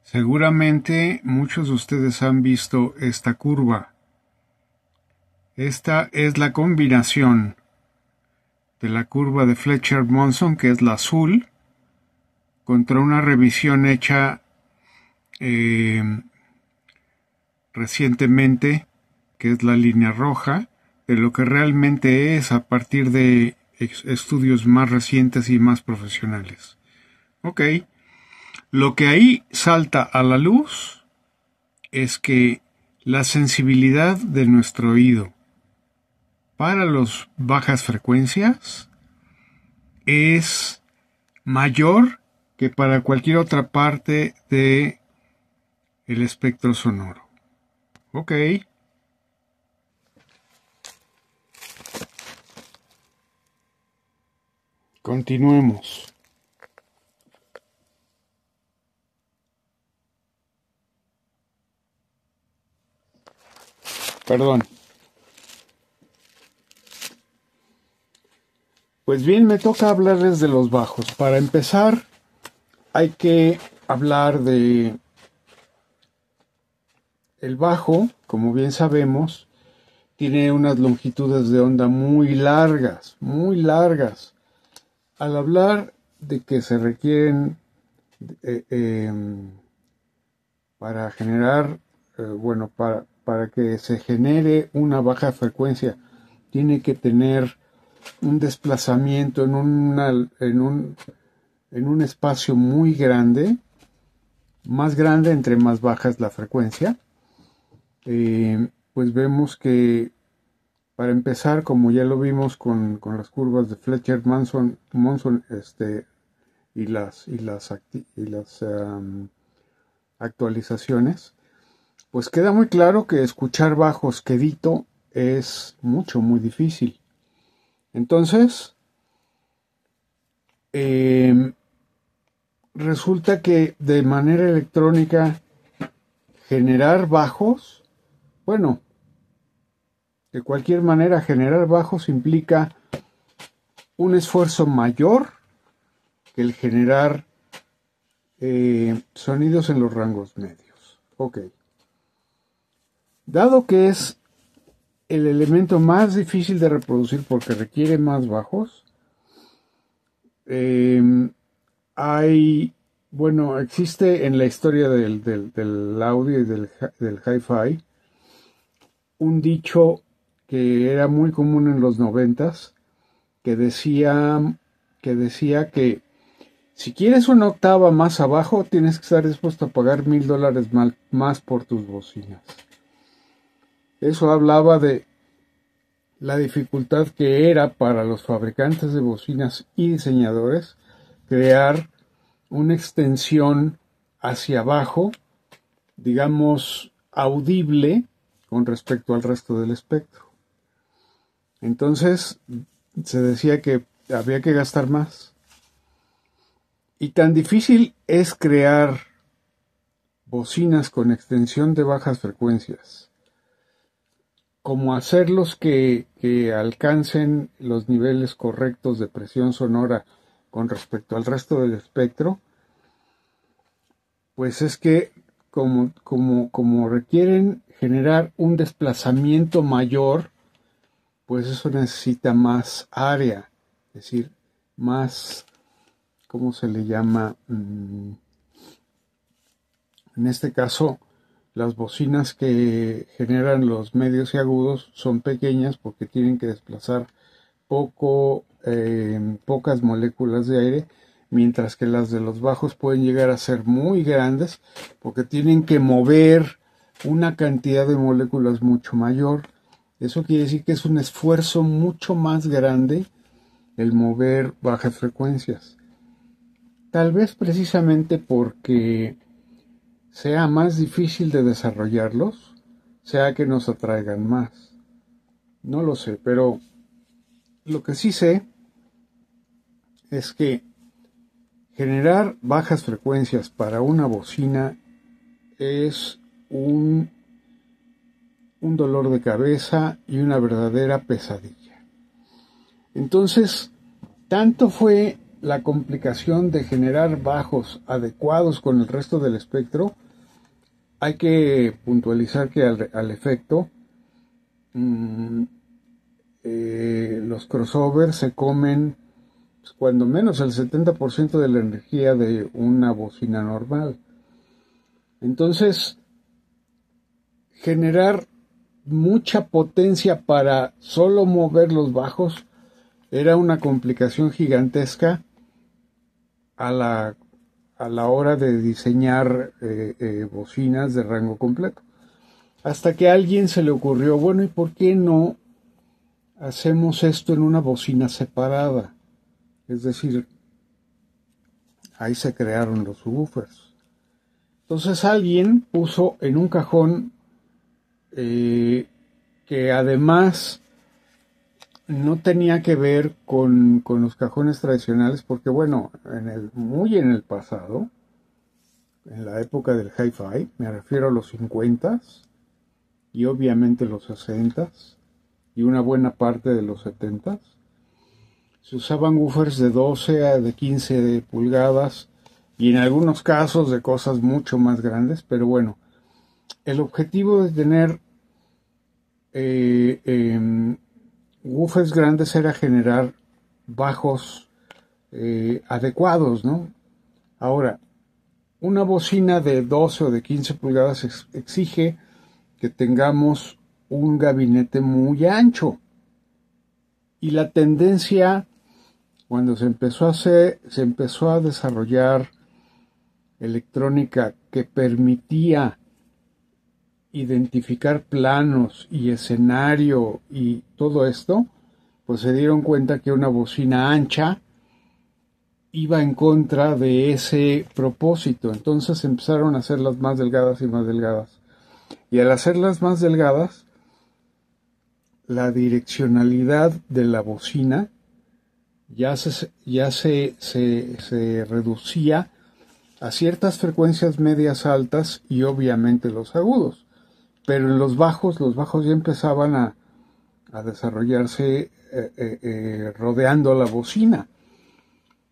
Seguramente muchos de ustedes han visto esta curva. Esta es la combinación de la curva de Fletcher-Monson, que es la azul, contra una revisión hecha recientemente, que es la línea roja, de lo que realmente es a partir de estudios más recientes y más profesionales. Ok. Lo que ahí salta a la luz es que la sensibilidad de nuestro oído para las bajas frecuencias es mayor que para cualquier otra parte de el espectro sonoro. Ok. Continuemos. Perdón. Pues bien, me toca hablarles de los bajos. Para empezar, hay que hablar de el bajo, como bien sabemos, tiene unas longitudes de onda muy largas, muy largas. Al hablar de que se requieren para generar, para que se genere una baja frecuencia, tiene que tener un desplazamiento en un espacio muy grande, más grande entre más baja es la frecuencia. Pues vemos que para empezar, como ya lo vimos con las curvas de Fletcher-Monson y las actualizaciones, pues queda muy claro que escuchar bajos quedito es muy difícil. Entonces, resulta que de manera electrónica generar bajos, bueno, de cualquier manera generar bajos implica un esfuerzo mayor que el generar sonidos en los rangos medios. Ok. Dado que es el elemento más difícil de reproducir porque requiere más bajos, existe en la historia del audio y del hi-fi un dicho que era muy común en los 90s, que decía que si quieres una octava más abajo, tienes que estar dispuesto a pagar $1,000 más por tus bocinas. Eso hablaba de la dificultad que era para los fabricantes de bocinas y diseñadores crear una extensión hacia abajo, digamos, audible con respecto al resto del espectro. Entonces, se decía que había que gastar más. Y tan difícil es crear bocinas con extensión de bajas frecuencias como hacerlos que alcancen los niveles correctos de presión sonora con respecto al resto del espectro, pues es que como requieren generar un desplazamiento mayor, pues eso necesita más área, es decir, más, ¿cómo se le llama? En este caso, las bocinas que generan los medios y agudos son pequeñas porque tienen que desplazar pocas moléculas de aire, mientras que las de los bajos pueden llegar a ser muy grandes porque tienen que mover una cantidad de moléculas mucho mayor. Eso quiere decir que es un esfuerzo mucho más grande el mover bajas frecuencias. Tal vez precisamente porque sea más difícil de desarrollarlos, sea que nos atraigan más. No lo sé, pero lo que sí sé es que generar bajas frecuencias para una bocina es un dolor de cabeza y una verdadera pesadilla. Entonces, tanto fue la complicación de generar bajos adecuados con el resto del espectro, hay que puntualizar que al efecto, los crossovers se comen pues, cuando menos el 70% de la energía de una bocina normal. Entonces, generar mucha potencia para solo mover los bajos era una complicación gigantesca a la hora de diseñar bocinas de rango completo. Hasta que a alguien se le ocurrió, bueno, ¿y por qué no hacemos esto en una bocina separada? Es decir, ahí se crearon los subwoofers. Entonces alguien puso en un cajón que además no tenía que ver con los cajones tradicionales, porque bueno, muy en el pasado, en la época del hi-fi, me refiero a los 50s y obviamente los 60s y una buena parte de los 70s, se usaban woofers de 12 a de 15 pulgadas y en algunos casos de cosas mucho más grandes, pero bueno, el objetivo de tener woofers grandes era generar bajos adecuados, ¿no? Ahora, una bocina de 12 o de 15 pulgadas exige que tengamos un gabinete muy ancho. Y la tendencia, cuando se empezó a desarrollar electrónica que permitía identificar planos y escenario y todo esto, pues se dieron cuenta que una bocina ancha iba en contra de ese propósito. Entonces empezaron a hacerlas más delgadas y más delgadas. Y al hacerlas más delgadas, la direccionalidad de la bocina ya se reducía a ciertas frecuencias medias altas y obviamente los agudos. Pero en los bajos ya empezaban a desarrollarse rodeando la bocina.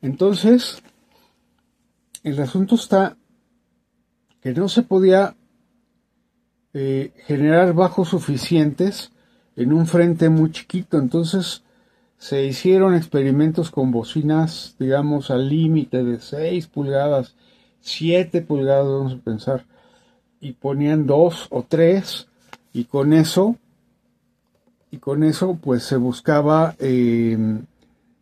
Entonces, el asunto está que no se podía generar bajos suficientes en un frente muy chiquito. Entonces, se hicieron experimentos con bocinas, digamos, al límite de 6 pulgadas, 7 pulgadas, vamos a pensar, y ponían 2 o 3, y con eso pues se buscaba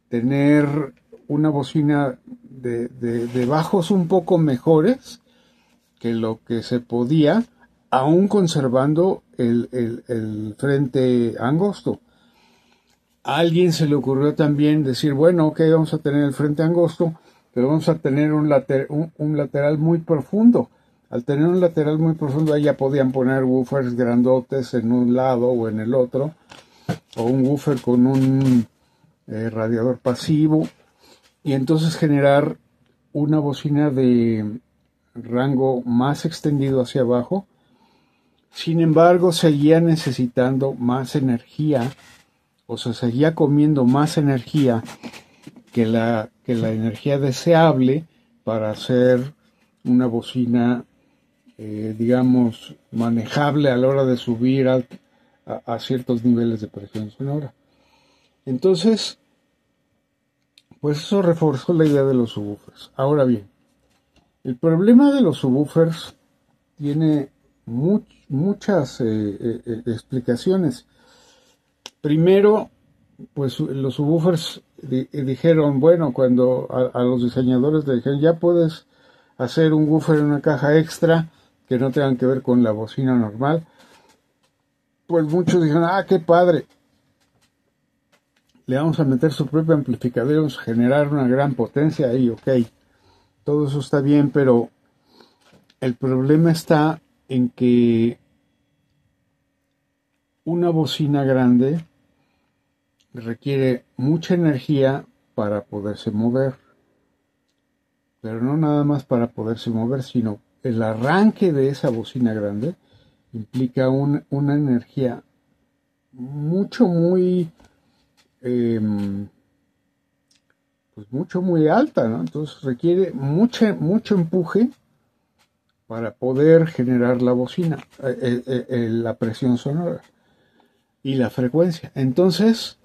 tener una bocina de bajos un poco mejores que lo que se podía, aún conservando el frente angosto. A alguien se le ocurrió también decir, bueno, ok, vamos a tener el frente angosto, pero vamos a tener un lateral muy profundo. Al tener un lateral muy profundo, ahí ya podían poner woofers grandotes en un lado o en el otro, o un woofer con un radiador pasivo, y entonces generar una bocina de rango más extendido hacia abajo. Sin embargo, seguía necesitando más energía, o se seguía comiendo más energía que la energía deseable para hacer una bocina, digamos, manejable a la hora de subir a ciertos niveles de presión sonora. Entonces, pues eso reforzó la idea de los subwoofers. Ahora bien, el problema de los subwoofers tiene muchas explicaciones. Primero, pues los subwoofers dijeron, bueno, cuando a los diseñadores le dijeron, ya puedes hacer un woofer en una caja extra que no tengan que ver con la bocina normal, pues muchos dijeron, ah, qué padre, le vamos a meter su propio amplificador y vamos a generar una gran potencia ahí, ok, todo eso está bien, pero el problema está en que una bocina grande requiere mucha energía para poderse mover, pero no nada más para poderse mover, sino el arranque de esa bocina grande implica una energía muy pues muy alta, ¿no? Entonces requiere mucho empuje para poder generar la bocina, la presión sonora y la frecuencia. Entonces,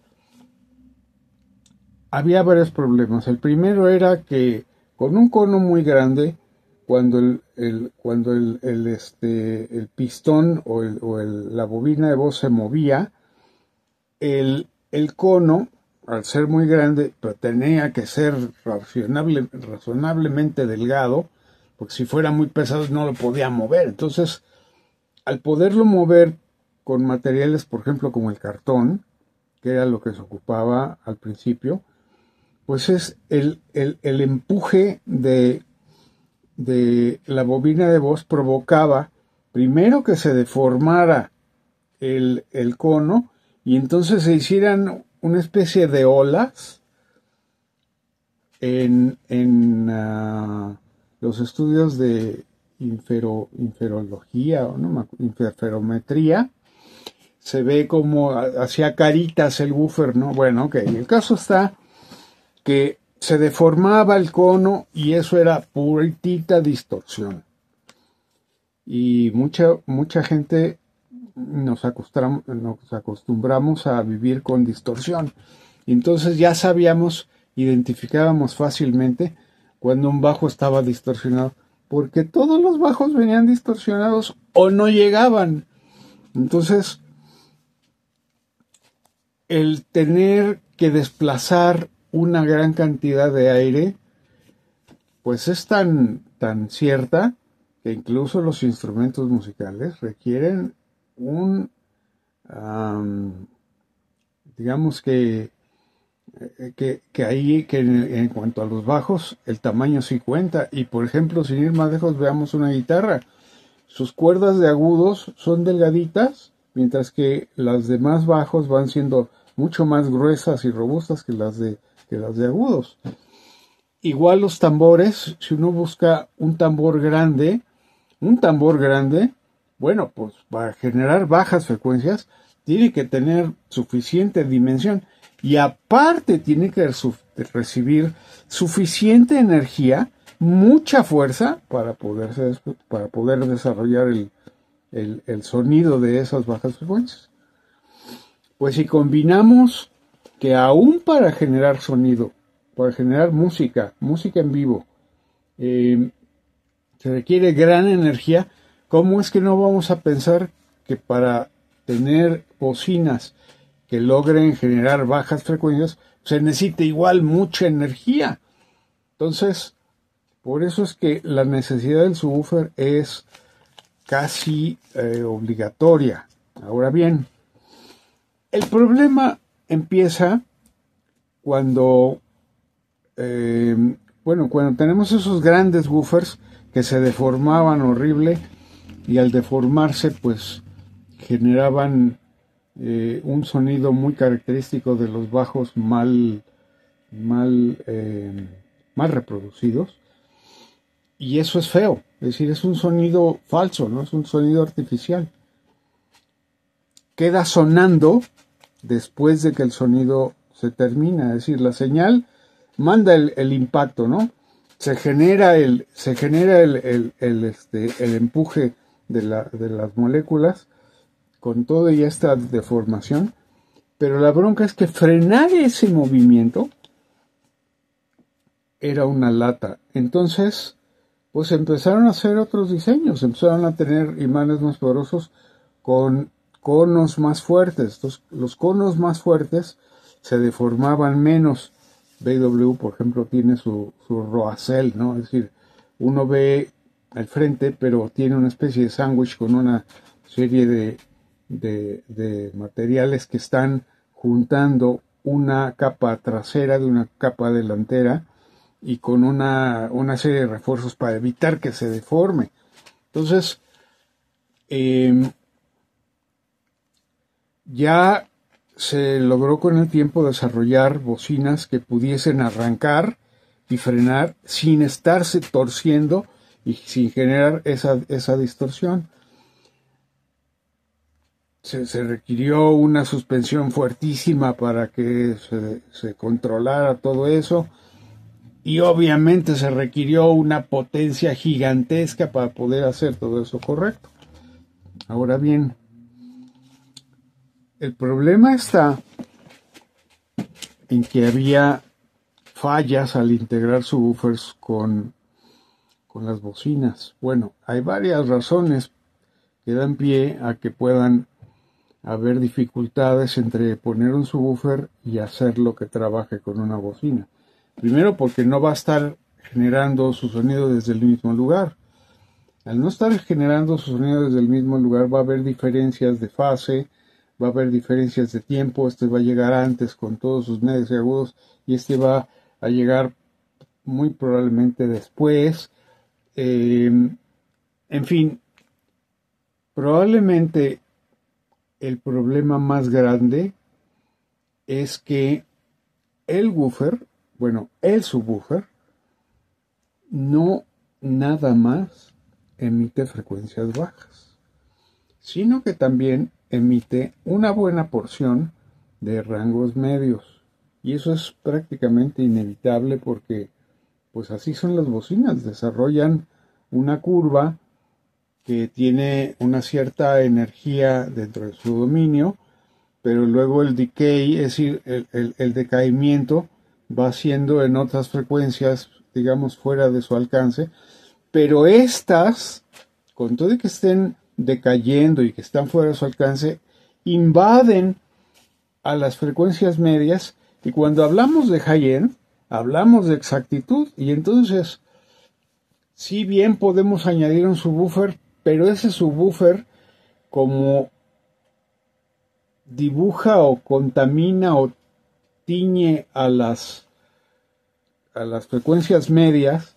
había varios problemas. El primero era que con un cono muy grande, cuando el pistón la bobina de voz se movía, el cono, al ser muy grande, pero tenía que ser razonablemente delgado, porque si fuera muy pesado no lo podía mover. Entonces, al poderlo mover con materiales, por ejemplo, como el cartón, que era lo que se ocupaba al principio, pues es el empuje de la bobina de voz provocaba primero que se deformara el cono y entonces se hicieran una especie de olas en los estudios de inferología o no, interferometría. Se ve como hacía caritas el woofer, ¿no? Bueno, ok, el caso está que se deformaba el cono y eso era puritita distorsión. Y mucha gente nos acostumbramos a vivir con distorsión. Entonces ya sabíamos, identificábamos fácilmente cuando un bajo estaba distorsionado, porque todos los bajos venían distorsionados o no llegaban. Entonces, el tener que desplazar una gran cantidad de aire, pues es tan cierta que incluso los instrumentos musicales requieren digamos que en cuanto a los bajos, el tamaño sí cuenta. Y por ejemplo, sin ir más lejos, veamos una guitarra. Sus cuerdas de agudos son delgaditas, mientras que las demás bajos van siendo mucho más gruesas y robustas que las de agudos. Igual los tambores, si uno busca un tambor grande, bueno, pues para generar bajas frecuencias tiene que tener suficiente dimensión y aparte tiene que recibir suficiente energía, mucha fuerza para poder desarrollar el sonido de esas bajas frecuencias. Pues si combinamos que aún para generar sonido, para generar música en vivo, se requiere gran energía, ¿cómo es que no vamos a pensar que para tener bocinas que logren generar bajas frecuencias se necesita igual mucha energía? Entonces, por eso es que la necesidad del subwoofer es casi obligatoria. Ahora bien, el problema empieza cuando cuando tenemos esos grandes woofers que se deformaban horrible y al deformarse pues generaban un sonido muy característico de los bajos mal reproducidos, y eso es feo, es decir, es un sonido falso, no es un sonido artificial. Queda sonando después de que el sonido se termina, es decir, la señal manda el impacto, ¿no? Se genera el empuje de las moléculas con toda ya esta deformación, pero la bronca es que frenar ese movimiento era una lata. Entonces, pues empezaron a hacer otros diseños, empezaron a tener imanes más poderosos con conos más fuertes. Entonces, los conos más fuertes se deformaban menos. BW, por ejemplo, tiene su roacel, ¿no? Es decir, uno ve al frente, pero tiene una especie de sándwich con una serie de materiales que están juntando una capa trasera de una capa delantera y con una serie de refuerzos para evitar que se deforme. Entonces, ya se logró con el tiempo desarrollar bocinas que pudiesen arrancar y frenar sin estarse torciendo y sin generar esa distorsión. Se requirió una suspensión fuertísima para que se controlara todo eso. y obviamente se requirió una potencia gigantesca para poder hacer todo eso correcto. Ahora bien, el problema está en que había fallas al integrar subwoofers con las bocinas. Bueno, hay varias razones que dan pie a que puedan haber dificultades entre poner un subwoofer y hacerlo que trabaje con una bocina. Primero, porque no va a estar generando su sonido desde el mismo lugar. Al no estar generando su sonido desde el mismo lugar, va a haber diferencias de fase, va a haber diferencias de tiempo. Este va a llegar antes con todos sus medios y agudos y este va a llegar muy probablemente después. En fin, probablemente el problema más grande es que el woofer, el subwoofer, no nada más emite frecuencias bajas, sino que también emite una buena porción de rangos medios. Y eso es prácticamente inevitable porque pues así son las bocinas, desarrollan una curva que tiene una cierta energía dentro de su dominio, pero luego el decay, es decir, el decaimiento va siendo en otras frecuencias, digamos, fuera de su alcance, pero estas, con todo y que estén decayendo y que están fuera de su alcance, invaden a las frecuencias medias, y cuando hablamos de high-end, hablamos de exactitud, y entonces, si bien podemos añadir un subwoofer, pero ese subwoofer, como dibuja o contamina o tiñe a las frecuencias medias,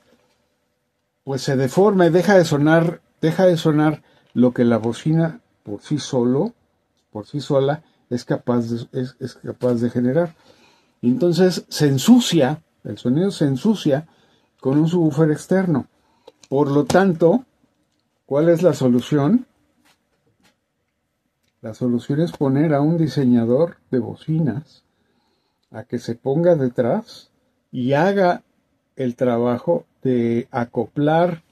pues se deforma y deja de sonar lo que la bocina por sí sola es capaz de generar. Entonces el sonido se ensucia con un subwoofer externo. Por lo tanto, ¿cuál es la solución? La solución es poner a un diseñador de bocinas a que se ponga detrás y haga el trabajo de acoplar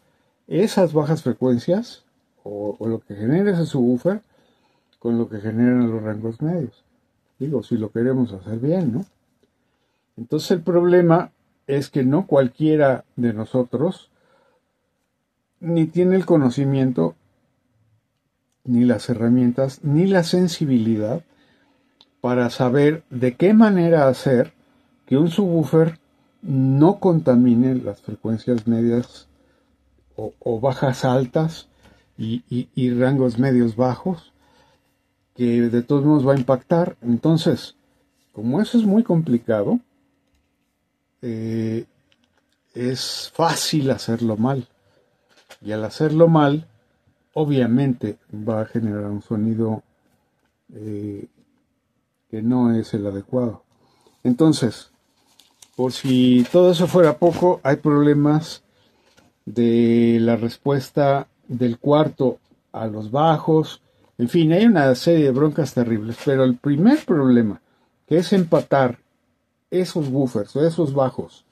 esas bajas frecuencias o lo que genera ese subwoofer con lo que generan los rangos medios. Digo, si lo queremos hacer bien, ¿no? Entonces el problema es que no cualquiera de nosotros ni tiene el conocimiento, ni las herramientas, ni la sensibilidad para saber de qué manera hacer que un subwoofer no contamine las frecuencias medias o bajas altas y rangos medios bajos, que de todos modos va a impactar. Entonces, como eso es muy complicado, es fácil hacerlo mal. Y al hacerlo mal, obviamente va a generar un sonido que no es el adecuado. Entonces, por si todo eso fuera poco, hay problemas de la respuesta del cuarto a los bajos. En fin, hay una serie de broncas terribles. Pero el primer problema, que es empatar esos woofers o esos bajos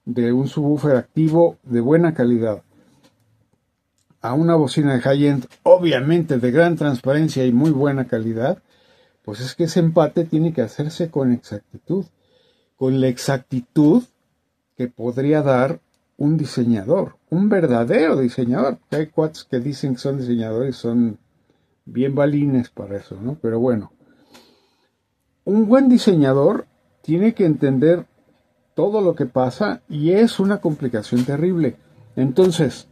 de un subwoofer activo de buena calidad a una bocina de high-end, obviamente de gran transparencia y muy buena calidad, pues es que ese empate tiene que hacerse con exactitud. Con la exactitud que podría dar un diseñador, un verdadero diseñador. Hay cuates que dicen que son diseñadores, son bien balines para eso, ¿no? Pero bueno, un buen diseñador tiene que entender todo lo que pasa y es una complicación terrible. Entonces,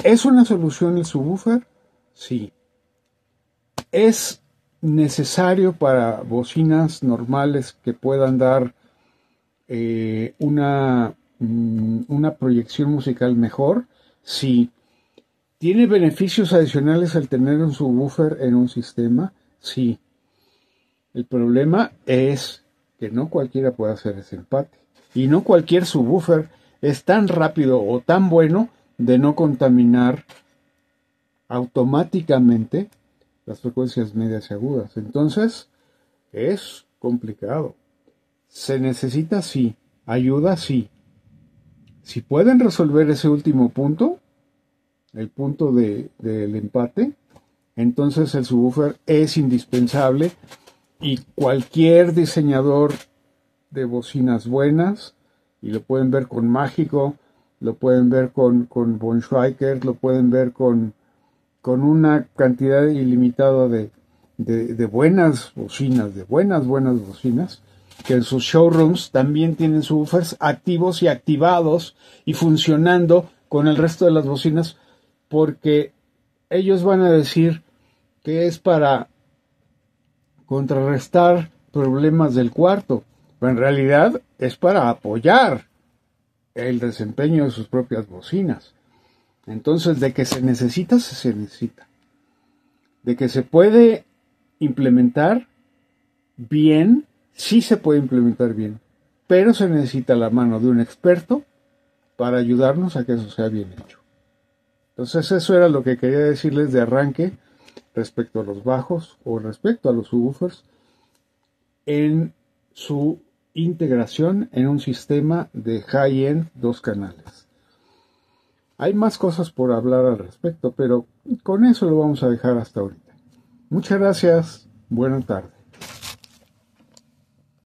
¿es una solución el subwoofer? Sí. ¿Es necesario para bocinas normales que puedan dar una proyección musical mejor? Sí. ¿Tiene beneficios adicionales al tener un subwoofer en un sistema? Sí. El problema es que no cualquiera puede hacer ese empate. Y no cualquier subwoofer es tan rápido o tan bueno de no contaminar automáticamente las frecuencias medias y agudas. Entonces, es complicado. ¿Se necesita? Sí. ¿Ayuda? Sí. Si pueden resolver ese último punto, el punto del empate, entonces el subwoofer es indispensable y cualquier diseñador de bocinas buenas, y lo pueden ver con Mágico, lo pueden ver con Von Schweikert, lo pueden ver con una cantidad ilimitada de buenas bocinas, de buenas bocinas, que en sus showrooms también tienen subwoofers activos y activados y funcionando con el resto de las bocinas, porque ellos van a decir que es para contrarrestar problemas del cuarto, pero en realidad es para apoyar el desempeño de sus propias bocinas. Entonces, de que se necesita, se necesita. De que se puede implementar bien, sí se puede implementar bien, pero se necesita la mano de un experto para ayudarnos a que eso sea bien hecho. Entonces, eso era lo que quería decirles de arranque respecto a los bajos o respecto a los subwoofers en su integración en un sistema de high-end 2 canales. Hay más cosas por hablar al respecto, pero con eso lo vamos a dejar hasta ahorita. Muchas gracias. Buena tarde.